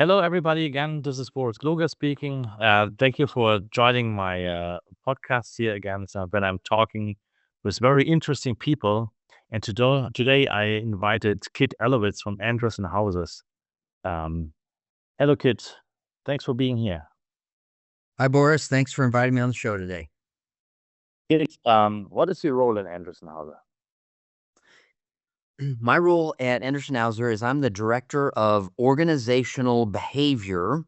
Hello, everybody. Again, this is Boris Gloger speaking. Thank you for joining my podcast here again. So when I'm talking with very interesting people, and today I invited Kit Allowitz from Andrews and Houses. Um, Hello, Kit. Thanks for being here. Hi, Boris. Thanks for inviting me on the show today. Kit, what is your role in Andrews and Houses? My role at Anderson Hauser is I'm the director of organizational behavior,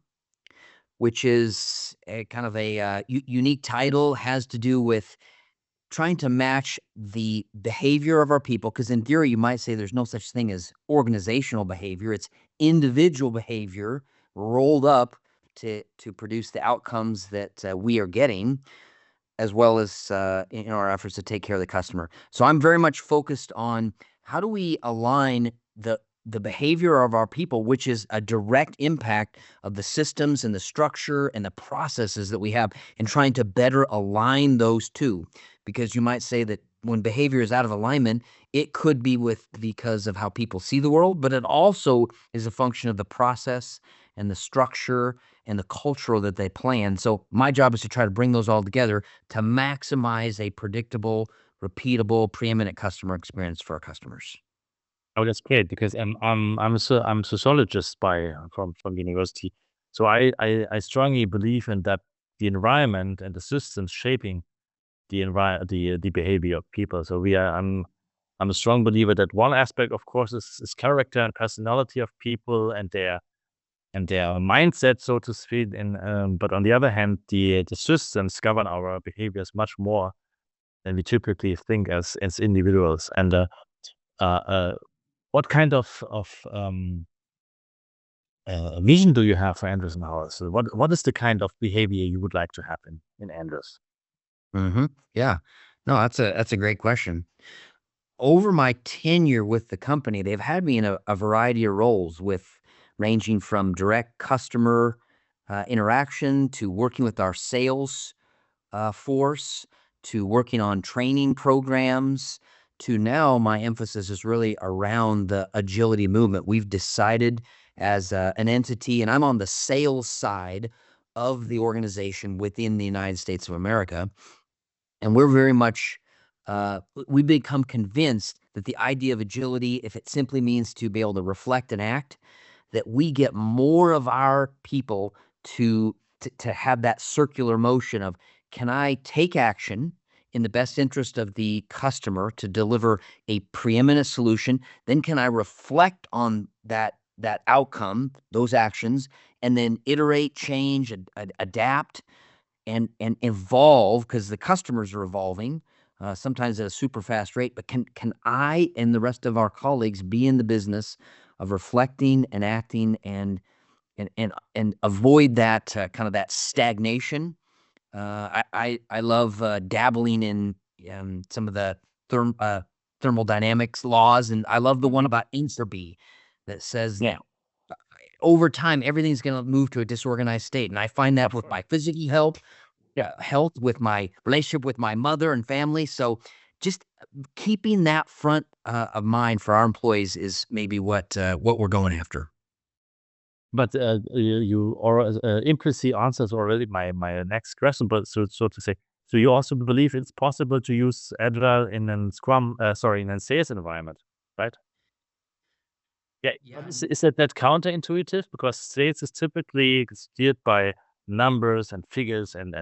which is a kind of a unique title, has to do with trying to match the behavior of our people. Because in theory, you might say there's no such thing as organizational behavior. It's individual behavior rolled up to produce the outcomes that we are getting, as well as in our efforts to take care of the customer. So I'm very much focused on how do we align the behavior of our people, which is a direct impact of the systems and the structure and the processes that we have, and trying to better align those two. Because you might say that when behavior is out of alignment, it could be because of how people see the world, but it also is a function of the process and the structure and the cultural that they plan. So my job is to try to bring those all together to maximize a predictable, repeatable, preeminent customer experience for our customers. Oh, that's great because I'm a sociologist from university, so I strongly believe in that the environment and the systems shaping the behavior of people. So I'm a strong believer that one aspect, of course, is character and personality of people and their mindset, so to speak. And but on the other hand, the systems govern our behaviors much more than we typically think as individuals. And uh, uh, what kind of vision do you have for Andrews and Howard? So what is the kind of behavior you would like to have in Andrews? Yeah. No, that's a great question. Over my tenure with the company, they've had me in a variety of roles, with ranging from direct customer interaction to working with our sales force, to working on training programs, to now my emphasis is really around the agility movement. We've decided as an entity, and I'm on the sales side of the organization within the United States of America, and we're very much we become convinced that the idea of agility, if it simply means to be able to reflect and act, that we get more of our people to have that circular motion of, can I take action in the best interest of the customer to deliver a preeminent solution? Then can I reflect on that outcome, those actions, and then iterate, change, adapt, and evolve, because the customers are evolving, sometimes at a super fast rate. But can I and the rest of our colleagues be in the business of reflecting and acting and avoid that kind of that stagnation? I love dabbling in some of the thermodynamics laws, and I love the one about entropy that says Yeah, over time everything's going to move to a disorganized state. And I find that of with course. my physical health, health, with my relationship with my mother and family. So just keeping that front of mind for our employees is maybe what we're going after. But you or implicitly answers already my next question. But so to say, so you also believe it's possible to use Agile in a Scrum, sorry, in a sales environment, right? Yeah, but Yeah. is that counterintuitive? Because sales is typically steered by numbers and figures and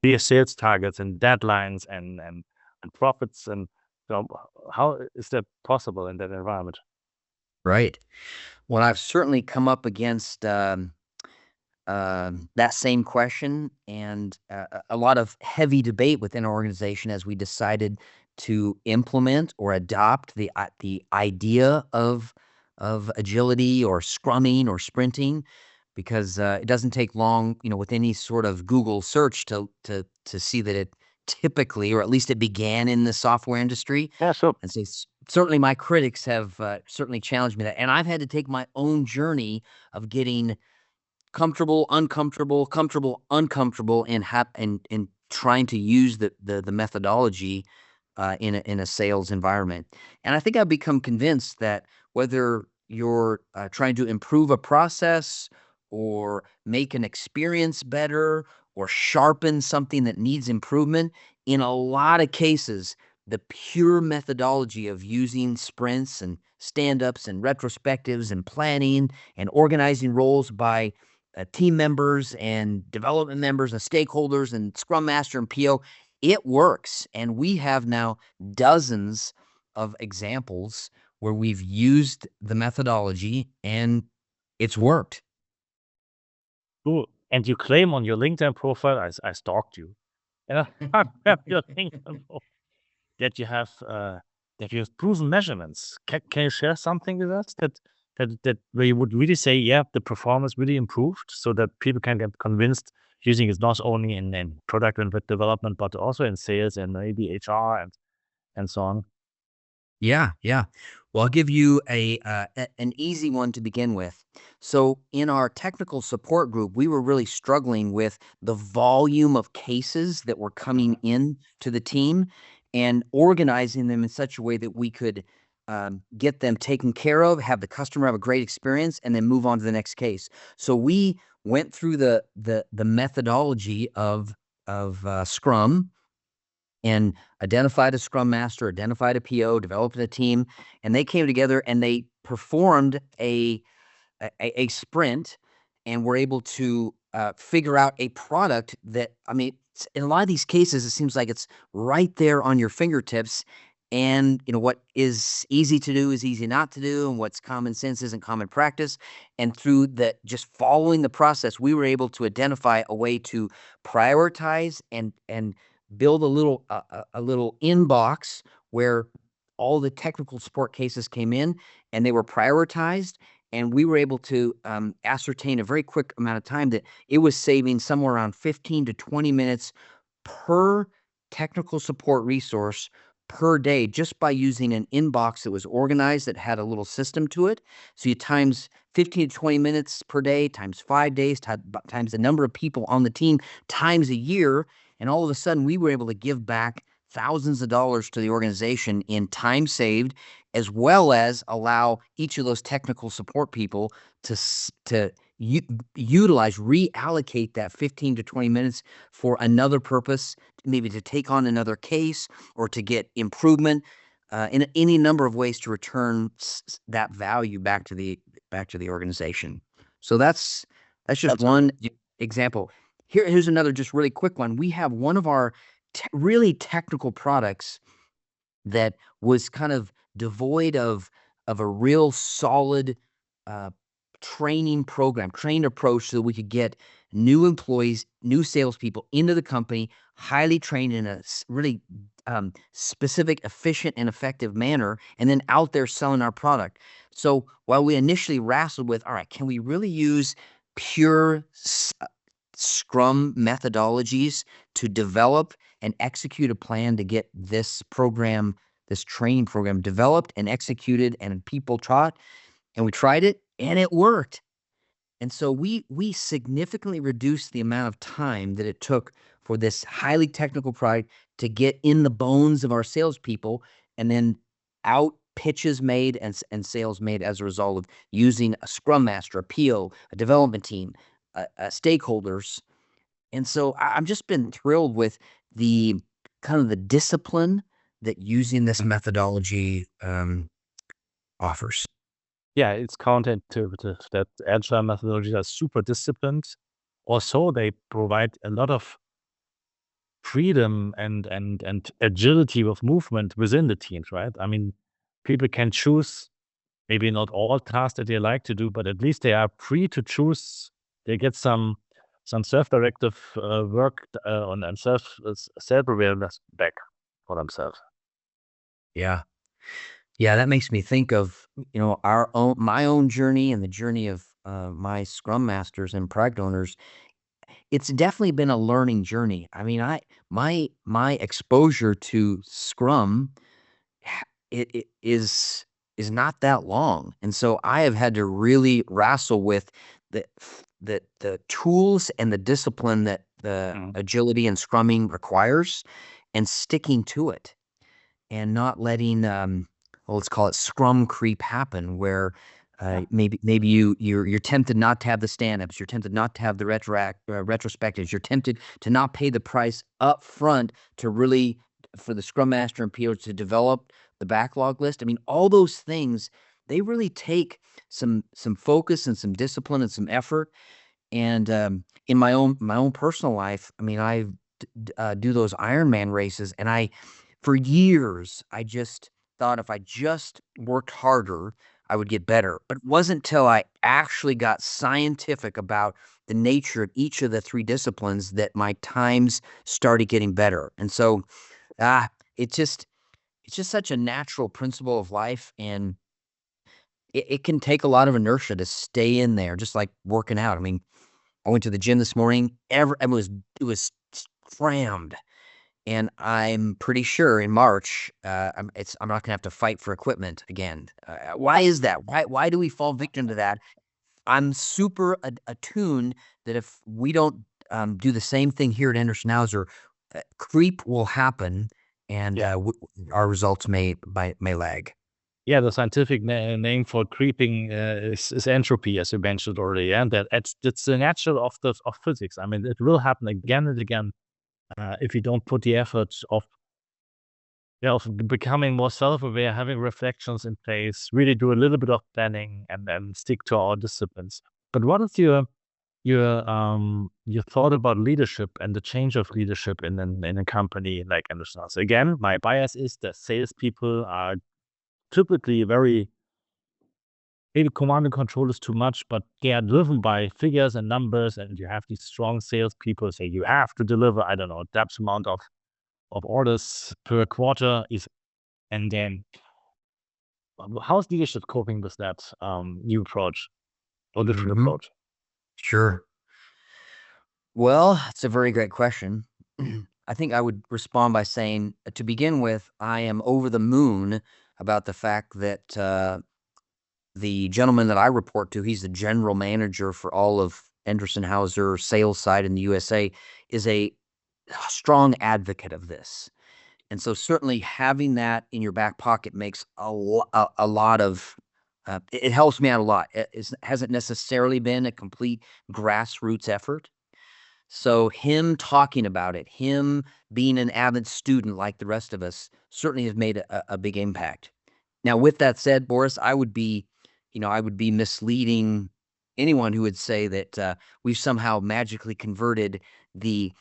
clear sales targets and deadlines and profits. And so how is that possible in that environment? Right. Well, I've certainly come up against that same question, and a lot of heavy debate within our organization as we decided to implement or adopt the idea of agility or scrumming or sprinting, because it doesn't take long, with any sort of Google search to see that it typically, or at least it began in the software industry. Yeah, so And so certainly my critics have certainly challenged me that, and I've had to take my own journey of getting comfortable, uncomfortable, comfortable, uncomfortable, and trying to use the methodology in a sales environment. And I think I've become convinced that whether you're trying to improve a process or make an experience better or sharpen something that needs improvement, in a lot of cases, the pure methodology of using sprints and stand-ups and retrospectives and planning and organizing roles by team members and development members and stakeholders and Scrum Master and PO, it works. And we have now dozens of examples where we've used the methodology and it's worked. Cool. And you claim on your LinkedIn profile, I stalked you, and I have your LinkedIn profile that you have proven measurements. Can you share something with us that where you would really say, yeah, the performance really improved, so that people can get convinced using it not only in product and development, but also in sales and maybe HR and so on. Yeah, yeah. Well, I'll give you an easy one to begin with. So in our technical support group, we were really struggling with the volume of cases that were coming in to the team and organizing them in such a way that we could get them taken care of, have the customer have a great experience, and then move on to the next case. So we went through the methodology of Scrum and identified a Scrum Master, identified a PO, developed a team, and they came together and they performed a sprint and were able to figure out a product that, I mean, in a lot of these cases, it seems like it's right there on your fingertips. And, you know, what is easy to do is easy not to do, and what's common sense isn't common practice. And through just following the process, we were able to identify a way to prioritize and build a little inbox where all the technical support cases came in and they were prioritized. And we were able to ascertain a very quick amount of time that it was saving somewhere around 15 to 20 minutes per technical support resource per day, just by using an inbox that was organized, that had a little system to it. So you times 15 to 20 minutes per day, times 5 days, times the number of people on the team, times a year. And all of a sudden, we were able to give back thousands of dollars to the organization in time saved, as well as allow each of those technical support people to utilize, reallocate that 15 to 20 minutes for another purpose, maybe to take on another case or to get improvement in any number of ways to return that value back to the organization. So that's just one example. Here's another just really quick one. We have one of our really technical products that was kind of devoid of a real solid training approach, so that we could get new employees, new salespeople into the company, highly trained in a really specific, efficient, and effective manner, and then out there selling our product. So while we initially wrestled with, all right, can we really use pure Scrum methodologies to develop and execute a plan to get this training program developed and executed and people taught, and we tried it and it worked. And so we significantly reduced the amount of time that it took for this highly technical product to get in the bones of our salespeople, and then out pitches made and sales made as a result of using a Scrum Master, a PO, a development team, stakeholders. And so I've just been thrilled with the kind of the discipline that using this methodology offers. Yeah, it's counterintuitive that agile methodologies are super disciplined. Also, they provide a lot of freedom and agility of movement within the teams, right? I mean, people can choose maybe not all tasks that they like to do, but at least they are free to choose. They get some self-directive work and self-awareness back for themselves. Yeah. Yeah, that makes me think of, you know, my own journey and the journey of my Scrum Masters and product owners. It's definitely been a learning journey. I mean, my exposure to Scrum, it is not that long, and so I have had to really wrestle with the tools and the discipline that the agility and Scrumming requires, and sticking to it, and not letting well, let's call it Scrum creep happen, where Maybe you're tempted not to have the stand-ups. You're tempted not to have the retrospectives. You're tempted to not pay the price up front to really for the Scrum Master and PO to develop the backlog list. I mean, all those things, they really take some focus and some discipline and some effort. And in my own personal life, I mean, I do those Ironman races, and for years, I just thought if I just worked harder, I would get better. But it wasn't until I actually got scientific about the nature of each of the three disciplines that my times started getting better. And so, it's just such a natural principle of life, and it can take a lot of inertia to stay in there, just like working out. I mean, I went to the gym this morning. It was crammed, and I'm pretty sure in March, I'm not gonna have to fight for equipment again. Why is that? Why do we fall victim to that? I'm super attuned that if we don't do the same thing here at Anderson Hauser, creep will happen, and Yeah. our results may lag. Yeah, the scientific name for creeping is entropy, as you mentioned already, and that's the nature of physics. I mean, it will happen again and again if you don't put the effort of of becoming more self-aware, having reflections in place, really do a little bit of planning, and then stick to our disciplines. But what is your thought about leadership and the change of leadership in a company like Anderson? So again, my bias is that salespeople are typically very maybe command and control is too much, but they are driven by figures and numbers, and you have these strong salespeople say you have to deliver, I don't know, that amount of orders per quarter is, and then how's leadership coping with that new approach or different Mhm. approach? Sure. Well, it's a very great question. I think I would respond by saying, to begin with, I am over the moon about the fact that the gentleman that I report to, he's the general manager for all of Anderson Hauser sales side in the USA, is a strong advocate of this. And so certainly having that in your back pocket makes a lot of it helps me out a lot. It hasn't necessarily been a complete grassroots effort. So him talking about it, him being an avid student like the rest of us, certainly has made a big impact. Now, with that said, Boris, I would be misleading anyone who would say that we've somehow magically converted the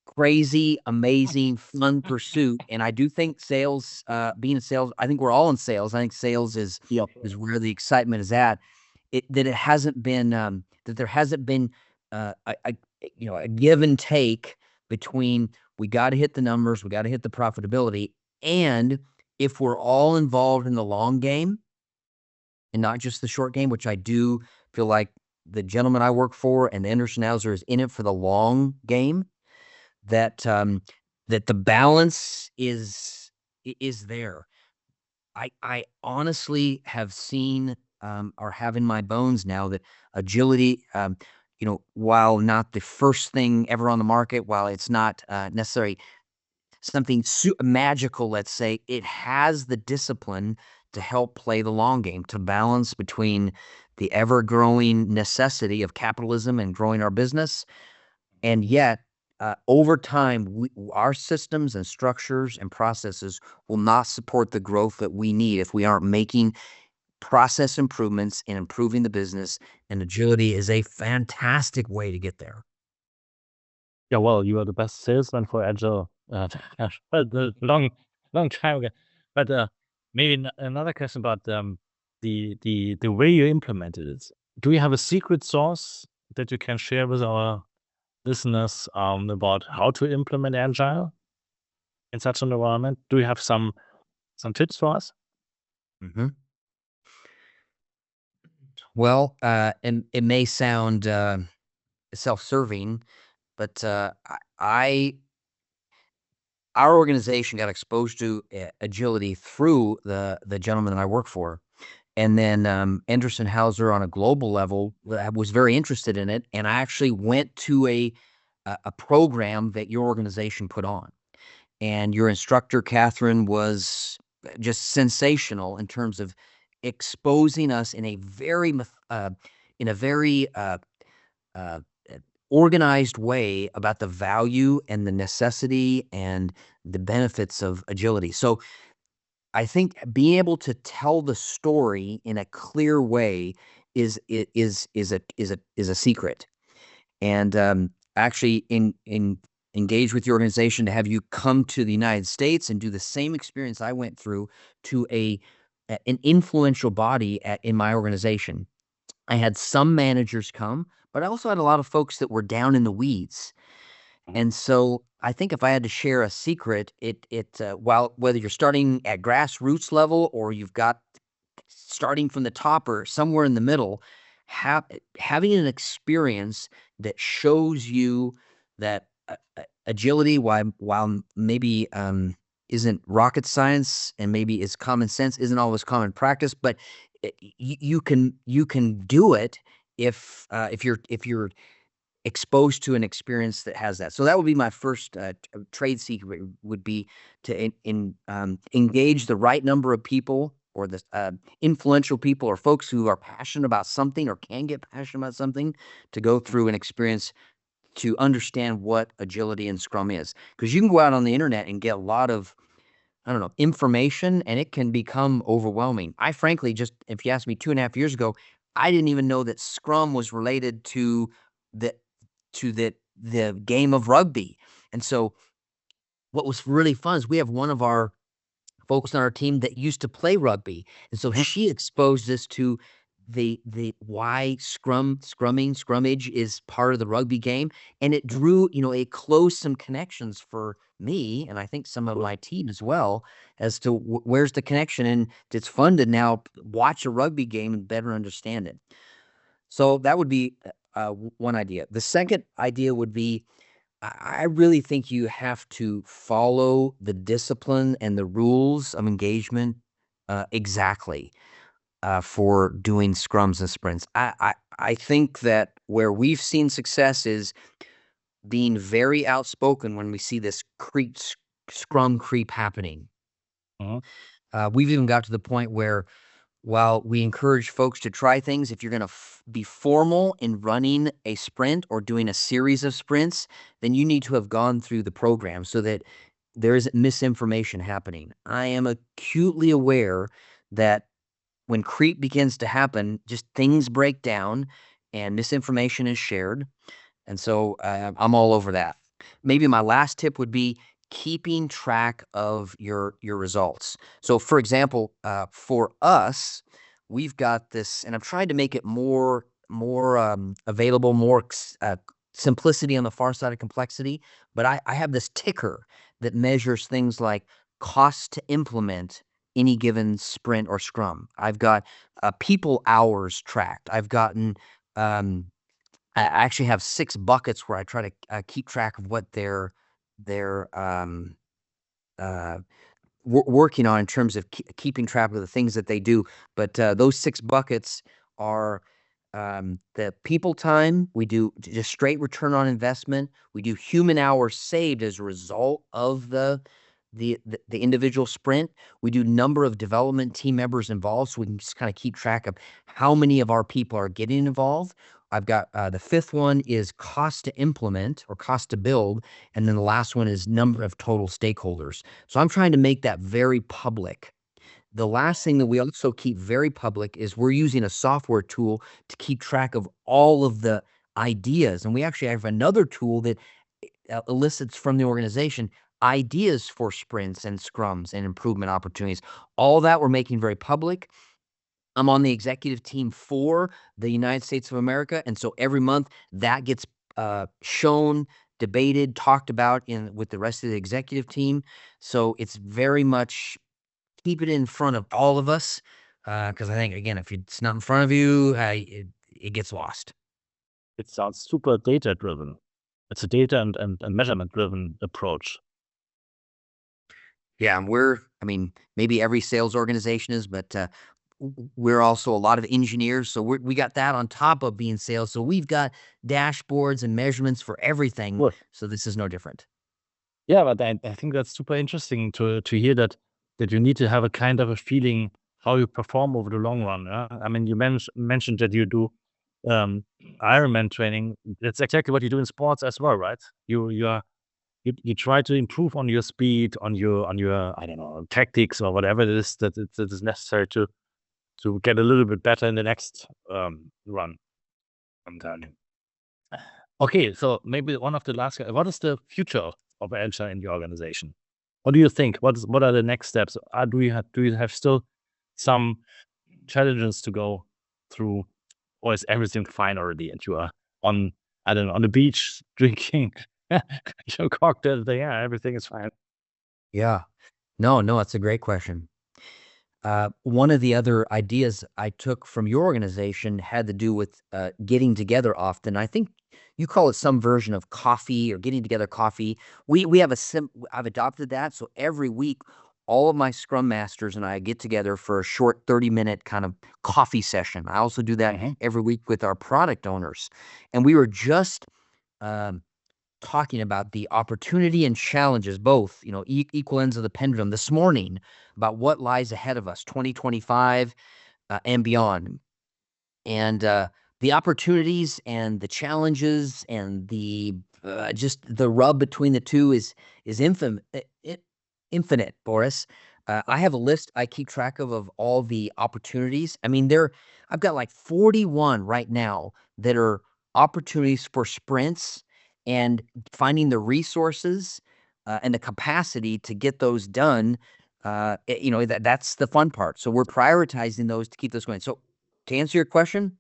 crazy, amazing, fun pursuit. And I do think sales, being in sales, I think we're all in sales. I think sales Yep. is where the excitement is at. That it hasn't been that there hasn't been a give and take between we got to hit the numbers, we got to hit the profitability, and if we're all involved in the long game and not just the short game, which I do feel like the gentleman I work for and Anderson Hauser is in it for the long game, that that the balance is there. I honestly have seen or have in my bones now that agility, while not the first thing ever on the market, while it's not necessarily something magical, let's say, it has the discipline to help play the long game, to balance between the ever growing necessity of capitalism and growing our business, and yet, over time, our systems and structures and processes will not support the growth that we need if we aren't making process improvements and improving the business. And agility is a fantastic way to get there. Yeah, well, you are the best salesman for Agile. But long time ago. But maybe another question about the way you implemented it. Do you have a secret sauce that you can share with our listeners about how to implement Agile in such an environment? Do you have some tips for us? Mhm. Well, and it may sound self-serving, but our organization got exposed to agility through the gentleman that I work for. And then Anderson Hauser on a global level was very interested in it, and I actually went to a program that your organization put on. And your instructor, Catherine, was just sensational in terms of exposing us in a very organized way about the value and the necessity and the benefits of agility. So I think being able to tell the story in a clear way is a secret. And actually engage with your organization to have you come to the United States and do the same experience I went through to an influential body in my organization. I had some managers come, but I also had a lot of folks that were down in the weeds. And so I think if I had to share a secret, while whether you're starting at grassroots level or you've got starting from the top or somewhere in the middle, having an experience that shows you that agility, while maybe isn't rocket science and maybe is common sense, isn't always common practice, but you can do it if you're exposed to an experience that has that. So that would be my first trade secret, would be to engage the right number of people, or the influential people, or folks who are passionate about something or can get passionate about something, to go through an experience to understand what agility and Scrum is. Because you can go out on the internet and get a lot of, I don't know, information, and it can become overwhelming. I frankly, just, if you asked me 2.5 years ago, I didn't even know that Scrum was related to the game of rugby. And so what was really fun is we have one of our folks on our team that used to play rugby. And so she exposed us to the why scrummage is part of the rugby game. And it drew, it closed some connections for me, and I think some of my team as well, as to where's the connection. And it's fun to now watch a rugby game and better understand it. So that would be one idea. The second idea would be, I really think you have to follow the discipline and the rules of engagement exactly for doing scrums and sprints. I think that where we've seen success is being very outspoken when we see this scrum creep happening. We've even got to the point where, while we encourage folks to try things, if you're going to be formal in running a sprint or doing a series of sprints, then you need to have gone through the program so that there isn't misinformation happening. I am acutely aware that when creep begins to happen, just things break down and misinformation is shared. And so I'm all over that. Maybe my last tip would be keeping track of your results. So, for example, for us, we've got this, and I've tried to make it more available, more simplicity on the far side of complexity. But I have this ticker that measures things like cost to implement any given sprint or scrum. I've got people hours tracked. I've gotten I actually have 6 buckets where I try to keep track of what they're working on in terms of keeping track of the things that they do. But those 6 buckets are the people time. We do just straight return on investment. We do human hours saved as a result of the individual sprint. We do number of development team members involved, so we can just kind of keep track of how many of our people are getting involved. I've got the 5th one is cost to implement or cost to build, and then the last one is number of total stakeholders. So I'm trying to make that very public. The last thing that we also keep very public is we're using a software tool to keep track of all of the ideas. And we actually have another tool that elicits from the organization ideas for sprints and scrums and improvement opportunities. All that we're making very public. I'm on the executive team for the United States of America. And so every month that gets shown, debated, talked about with the rest of the executive team. So it's very much keep it in front of all of us. Because I think, again, if it's not in front of you, it gets lost. It sounds super data-driven. It's a data and measurement-driven approach. Yeah, and maybe every sales organization is, but we're also a lot of engineers. So we got that on top of being sales. So we've got dashboards and measurements for everything. Cool. So this is no different. Yeah, but I think that's super interesting to hear that you need to have a kind of a feeling how you perform over the long run. I mean, you mentioned that you do Ironman training. That's exactly what you do in sports as well, right? You try to improve on your speed, on your I don't know, tactics or whatever it is that is necessary to get a little bit better in the next run. Sometime. Okay, so maybe one of the last. What is the future of Agile in your organization? What do you think? What are the next steps? Do you have still some challenges to go through, or is everything fine already? And you are on, I don't know, on the beach drinking your cocktail. Yeah, everything is fine. Yeah. No, that's a great question. One of the other ideas I took from your organization had to do with getting together often. I think you call it some version of coffee or getting together coffee. We have I've adopted that. So every week, all of my Scrum Masters and I get together for a short 30-minute kind of coffee session. I also do that every week with our product owners. And we were just um, talking about the opportunity and challenges, both, equal ends of the pendulum this morning, about what lies ahead of us, 2025 and beyond. And the opportunities and the challenges and the just the rub between the two is infinite, Boris. I have a list I keep track of all the opportunities. I mean, I've got like 41 right now that are opportunities for sprints and finding the resources and the capacity to get those done. That's the fun part. So we're prioritizing those to keep those going. So to answer your question,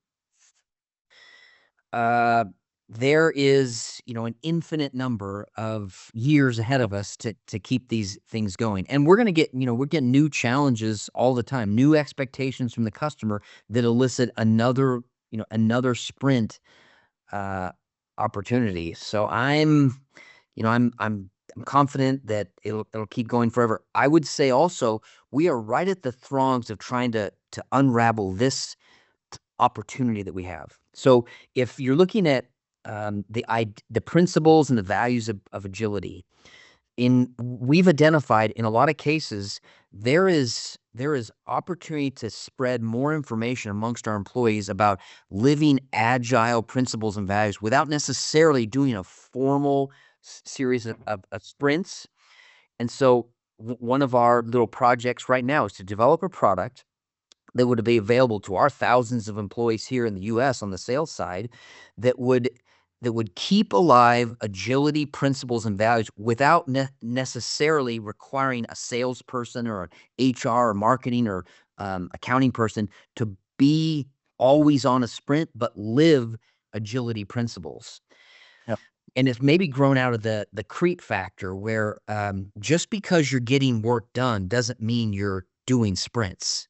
there is, an infinite number of years ahead of us to keep these things going. And we're going to get, we're getting new challenges all the time, new expectations from the customer that elicit another sprint opportunity. So I'm confident that it'll keep going forever. I would say also we are right at the throngs of trying to unravel this opportunity that we have. So if you're looking at the principles and the values of agility, we've identified in a lot of cases there is opportunity to spread more information amongst our employees about living agile principles and values without necessarily doing a formal series of sprints. And so one of our little projects right now is to develop a product that would be available to our thousands of employees here in the US on the sales side that would keep alive agility principles and values without necessarily requiring a salesperson or an HR or marketing or accounting person to be always on a sprint, but live agility principles. Yep. And it's maybe grown out of the creep factor where just because you're getting work done doesn't mean you're doing sprints.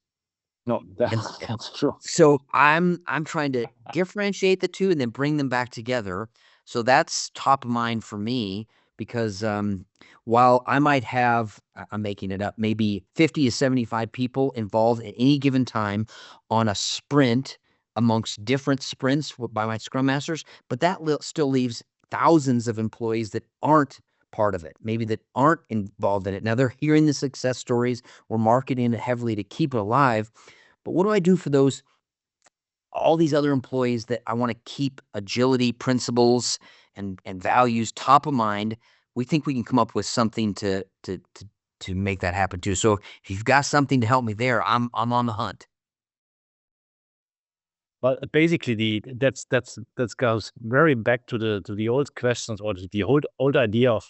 No, that's true. So I'm trying to differentiate the two and then bring them back together. So that's top of mind for me because while I might have, I'm making it up, maybe 50 to 75 people involved at any given time on a sprint amongst different sprints by my Scrum Masters, but that still leaves thousands of employees that aren't part of it, maybe that aren't involved in it. Now they're hearing the success stories, we're marketing it heavily to keep it alive. But what do I do for all these other employees that I want to keep agility principles and values top of mind? We think we can come up with something to make that happen too. So if you've got something to help me there, I'm on the hunt. But basically, that goes very back to the old questions or the old idea of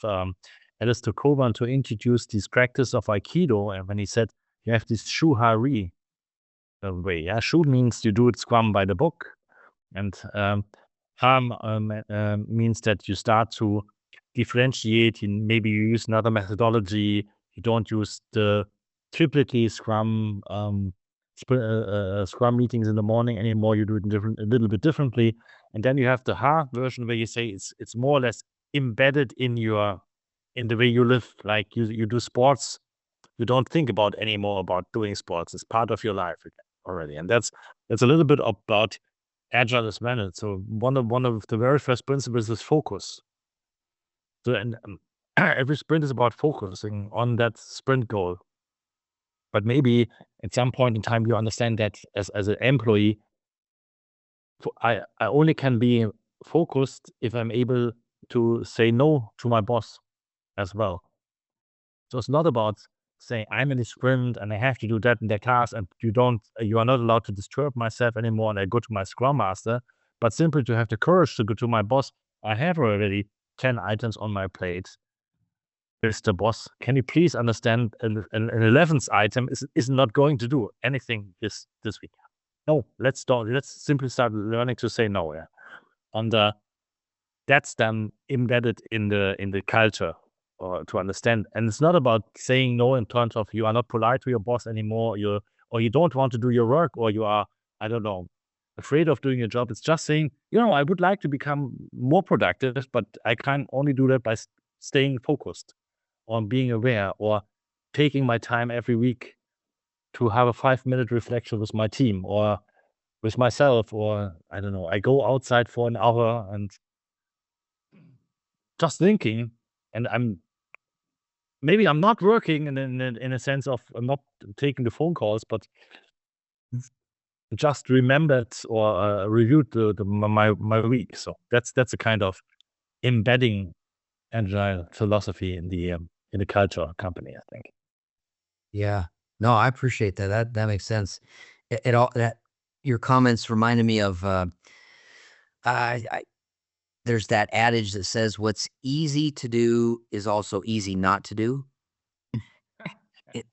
Alistair Coburn to introduce this practice of Aikido, and when he said you have this shuhari way. Yeah, shu means you do it Scrum by the book, and harm means that you start to differentiate. Maybe you use another methodology. You don't use the tripletly Scrum Scrum meetings in the morning anymore. You do it a little bit differently, and then you have the hard version where you say it's more or less embedded in the way you live. Like you do sports, you don't think about anymore about doing sports. It's part of your life already, and that's a little bit about agile as well. So one of the very first principles is focus. So and every sprint is about focusing on that sprint goal. But maybe at some point in time, you understand that as an employee, I only can be focused if I'm able to say no to my boss as well. So it's not about saying I'm in a sprint and I have to do that in that task, and you are not allowed to disturb myself anymore, and I go to my scrum master, but simply to have the courage to go to my boss. I have already 10 items on my plate. Mr. Boss, can you please understand an 11th item is not going to do anything this week. No, let's simply start learning to say no. Yeah. And that's then embedded in the culture, or to understand. And it's not about saying no in terms of you are not polite to your boss anymore, or you don't want to do your work, or you are, I don't know, afraid of doing your job. It's just saying, I would like to become more productive, but I can only do that by staying focused on being aware, or taking my time every week to have a 5-minute reflection with my team or with myself, or I don't know, I go outside for an hour and just thinking, and maybe I'm not working in a sense of I'm not taking the phone calls, but just remembered or reviewed my week. So that's a kind of embedding agile philosophy in the culture of company, I think. Yeah. No, I appreciate that. That makes sense. It all that your comments reminded me of I there's that adage that says what's easy to do is also easy not to do. It,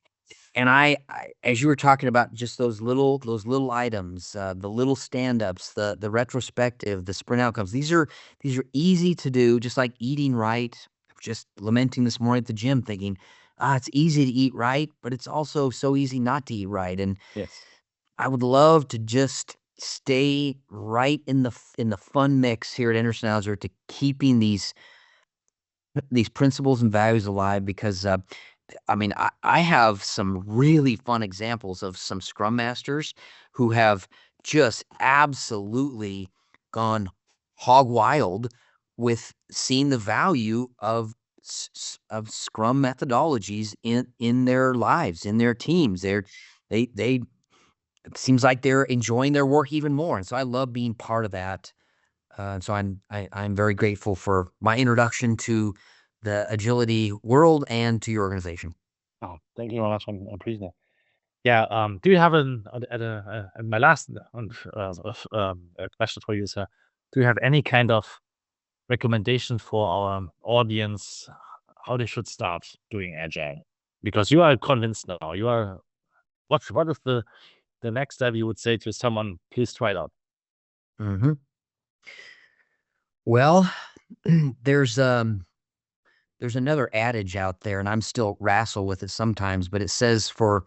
and as you were talking about just those little items, the little stand-ups, the retrospective, the sprint outcomes, these are easy to do, just like eating right. Just lamenting this morning at the gym, thinking, it's easy to eat right, but it's also so easy not to eat right. And Yes. I would love to just stay right in the fun mix here at Anderson to keeping these principles and values alive, because I mean, I have some really fun examples of some Scrum Masters who have just absolutely gone hog wild with seeing the value of Scrum methodologies in their lives, in their teams. They it seems like they're enjoying their work even more, and so I love being part of that. So I'm very grateful for my introduction to the agility world and to your organization. Oh, thank you very much. I'm appreciative. Yeah. Do you have my last question for you is, do you have any kind of recommendation for our audience how they should start doing agile? Because you are convinced now. You are. What is the next step you would say to someone? Please try it out. Hmm. Well, there's another adage out there, and I'm still wrestle with it sometimes, but it says for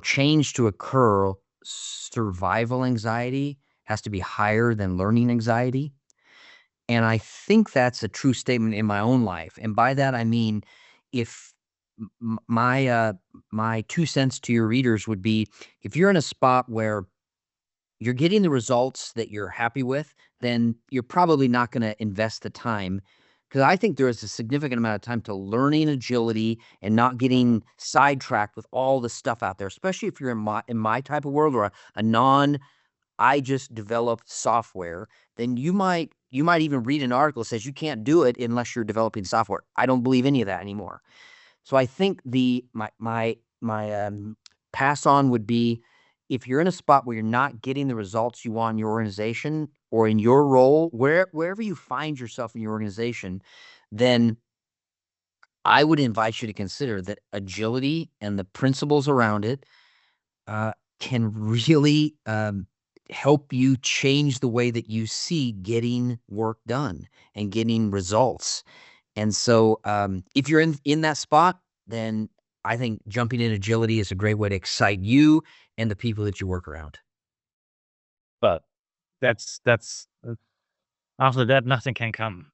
change to occur, survival anxiety has to be higher than learning anxiety. And I think that's a true statement in my own life. And by that, I mean, if my 2 cents to your readers would be, if you're in a spot where you're getting the results that you're happy with, then you're probably not going to invest the time. Because I think there is a significant amount of time to learning agility and not getting sidetracked with all the stuff out there, especially if you're in my type of world, or a non I just developed software. Then you might even read an article that says you can't do it unless you're developing software. I don't believe any of that anymore. So I think my pass on would be, if you're in a spot where you're not getting the results you want in your organization or in your role, wherever you find yourself in your organization, then I would invite you to consider that agility and the principles around it uh, can really help you change the way that you see getting work done and getting results. And so, if you're in that spot, then I think jumping in agility is a great way to excite you and the people that you work around. But that's after that, nothing can come.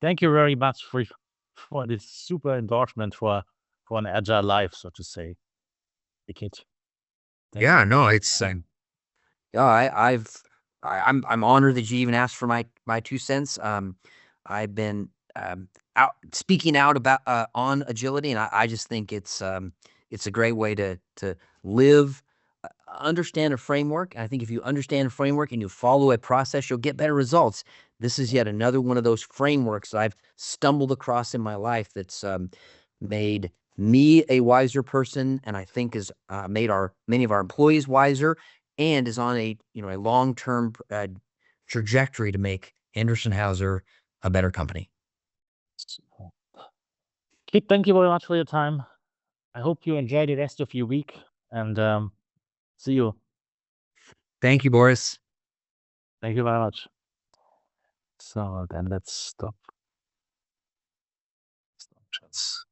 Thank you very much for this super endorsement for an agile life, so to say. Kit. Thank you. Yeah, no, it's yeah, I'm honored that you even asked for my 2 cents. I've been out speaking out about on agility, and I just think It's a great way to live, understand a framework. I think if you understand a framework and you follow a process, you'll get better results. This is yet another one of those frameworks that I've stumbled across in my life that's made me a wiser person, and I think has made many of our employees wiser, and is on a long-term trajectory to make Anderson Hauser a better company. Kit, thank you very much for your time. I hope you enjoy the rest of your week, and see you. Thank you, Boris. Thank you very much. So then let's stop. Stop chats.